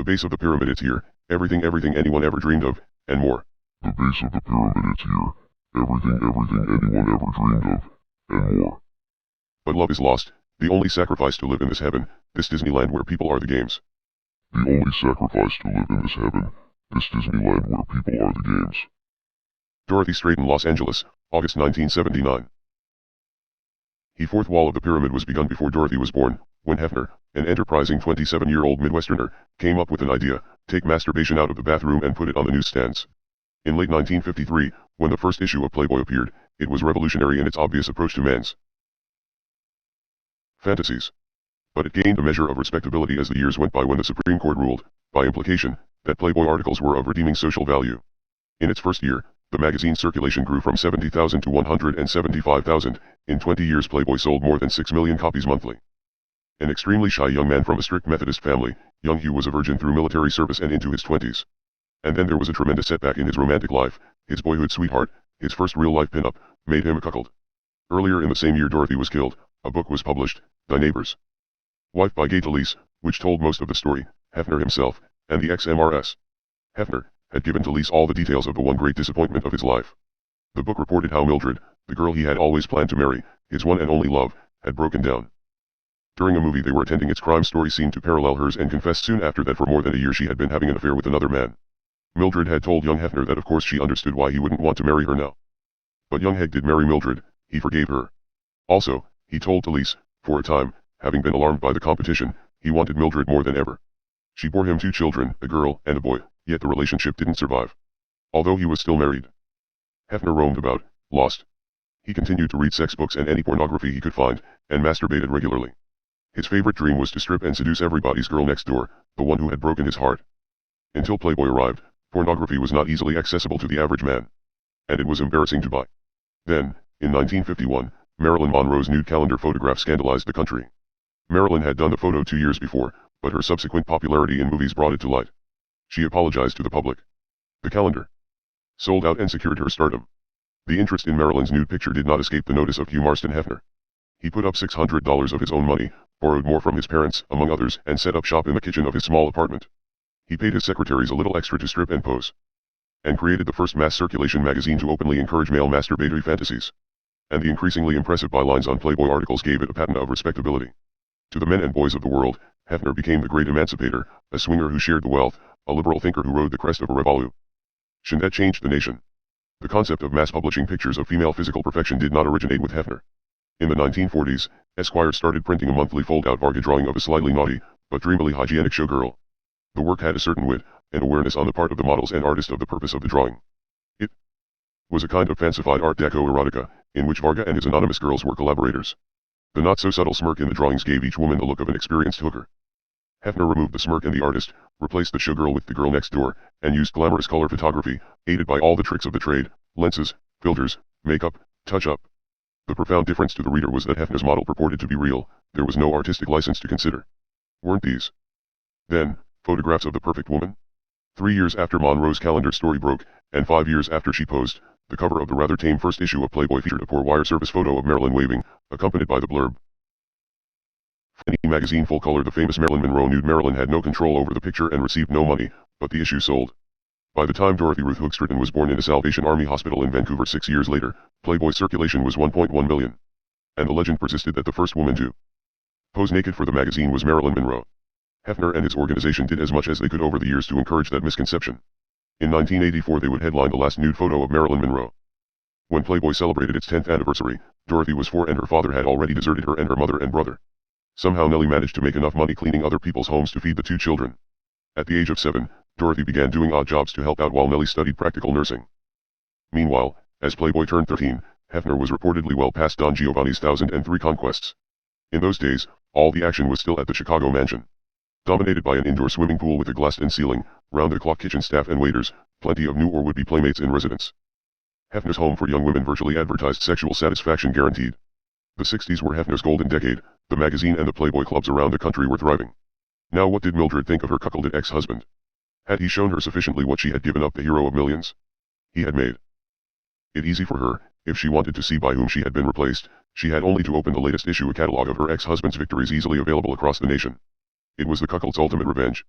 The base of the pyramid is here, everything anyone ever dreamed of, and more. The base of the pyramid is here, everything anyone ever dreamed of, and more. But love is lost, the only sacrifice to live in this heaven, this Disneyland where people are the games. The only sacrifice to live in this heaven, this Disneyland where people are the games. Dorothy Stratten, Los Angeles, August 1979. The fourth wall of the pyramid was begun before Dorothy was born, when Hefner, an enterprising 27-year-old Midwesterner, came up with an idea: take masturbation out of the bathroom and put it on the newsstands. In late 1953, when the first issue of Playboy appeared, it was revolutionary in its obvious approach to men's fantasies. But it gained a measure of respectability as the years went by when the Supreme Court ruled, by implication, that Playboy articles were of redeeming social value. In its first year, the magazine's circulation grew from 70,000 to 175,000. In 20 years Playboy sold more than 6 million copies monthly. An extremely shy young man from a strict Methodist family, young Hugh was a virgin through military service and into his 20s. And then there was a tremendous setback in his romantic life. His boyhood sweetheart, his first real-life pin-up, made him a cuckold. Earlier in the same year Dorothy was killed. A book was published, The Neighbor's Wife by Gay Talese, which told most of the story. Hefner himself, and the ex-MRS. Hefner, had given Talese all the details of the one great disappointment of his life. The book reported how Mildred, the girl he had always planned to marry, his one and only love, had broken down. During a movie they were attending, its crime story seemed to parallel hers, and confessed soon after that for more than a year she had been having an affair with another man. Mildred had told young Hefner that of course she understood why he wouldn't want to marry her now. But young Heg did marry Mildred, he forgave her. Also, he told Talese, for a time, having been alarmed by the competition, he wanted Mildred more than ever. She bore him 2 children, a girl and a boy, yet the relationship didn't survive. Although he was still married. Hefner roamed about, lost. He continued to read sex books and any pornography he could find, and masturbated regularly. His favorite dream was to strip and seduce everybody's girl next door, the one who had broken his heart. Until Playboy arrived, pornography was not easily accessible to the average man. And it was embarrassing to buy. Then, in 1951, Marilyn Monroe's nude calendar photograph scandalized the country. Marilyn had done the photo 2 years before, but her subsequent popularity in movies brought it to light. She apologized to the public. The calendar sold out and secured her stardom. The interest in Marilyn's nude picture did not escape the notice of Hugh Marston Hefner. He put up $600 of his own money, borrowed more from his parents, among others, and set up shop in the kitchen of his small apartment. He paid his secretaries a little extra to strip and pose. And created the first mass circulation magazine to openly encourage male masturbatory fantasies. And the increasingly impressive bylines on Playboy articles gave it a patina of respectability. To the men and boys of the world, Hefner became the great emancipator, a swinger who shared the wealth, a liberal thinker who rode the crest of a revolution that changed the nation. The concept of mass publishing pictures of female physical perfection did not originate with Hefner. In the 1940s, Esquire started printing a monthly fold-out Varga drawing of a slightly naughty, but dreamily hygienic showgirl. The work had a certain wit, and awareness on the part of the models and artist of the purpose of the drawing. It was a kind of fancified Art Deco erotica, in which Varga and his anonymous girls were collaborators. The not-so-subtle smirk in the drawings gave each woman the look of an experienced hooker. Hefner removed the smirk and the artist, replaced the showgirl with the girl next door, and used glamorous color photography, aided by all the tricks of the trade, lenses, filters, makeup, touch-up. The profound difference to the reader was that Hefner's model purported to be real, there was no artistic license to consider. Weren't these, then, photographs of the perfect woman? 3 years after Monroe's calendar story broke, and 5 years after she posed, the cover of the rather tame first issue of Playboy featured a poor wire service photo of Marilyn waving, accompanied by the blurb. Fanny magazine full color. The famous Marilyn Monroe nude. Marilyn had no control over the picture and received no money, but the issue sold. By the time Dorothy Ruth Hook Stratten was born in a Salvation Army hospital in Vancouver 6 years later, Playboy's circulation was 1.1 million. And the legend persisted that the first woman to pose naked for the magazine was Marilyn Monroe. Hefner and his organization did as much as they could over the years to encourage that misconception. In 1984 they would headline the last nude photo of Marilyn Monroe. When Playboy celebrated its 10th anniversary, Dorothy was 4 and her father had already deserted her and her mother and brother. Somehow Nellie managed to make enough money cleaning other people's homes to feed the 2 children. At the age of 7, Dorothy began doing odd jobs to help out while Nellie studied practical nursing. Meanwhile, as Playboy turned 13, Hefner was reportedly well past Don Giovanni's 1003 conquests. In those days, all the action was still at the Chicago mansion. Dominated by an indoor swimming pool with a glassed-in ceiling, round-the-clock kitchen staff and waiters, plenty of new or would-be playmates in residence. Hefner's home for young women virtually advertised sexual satisfaction guaranteed. The 60s were Hefner's golden decade, the magazine and the Playboy clubs around the country were thriving. Now what did Mildred think of her cuckolded ex-husband? Had he shown her sufficiently what she had given up, the hero of millions? He had made it easy for her. If she wanted to see by whom she had been replaced, she had only to open the latest issue, a catalog of her ex-husband's victories easily available across the nation. It was the cuckold's ultimate revenge.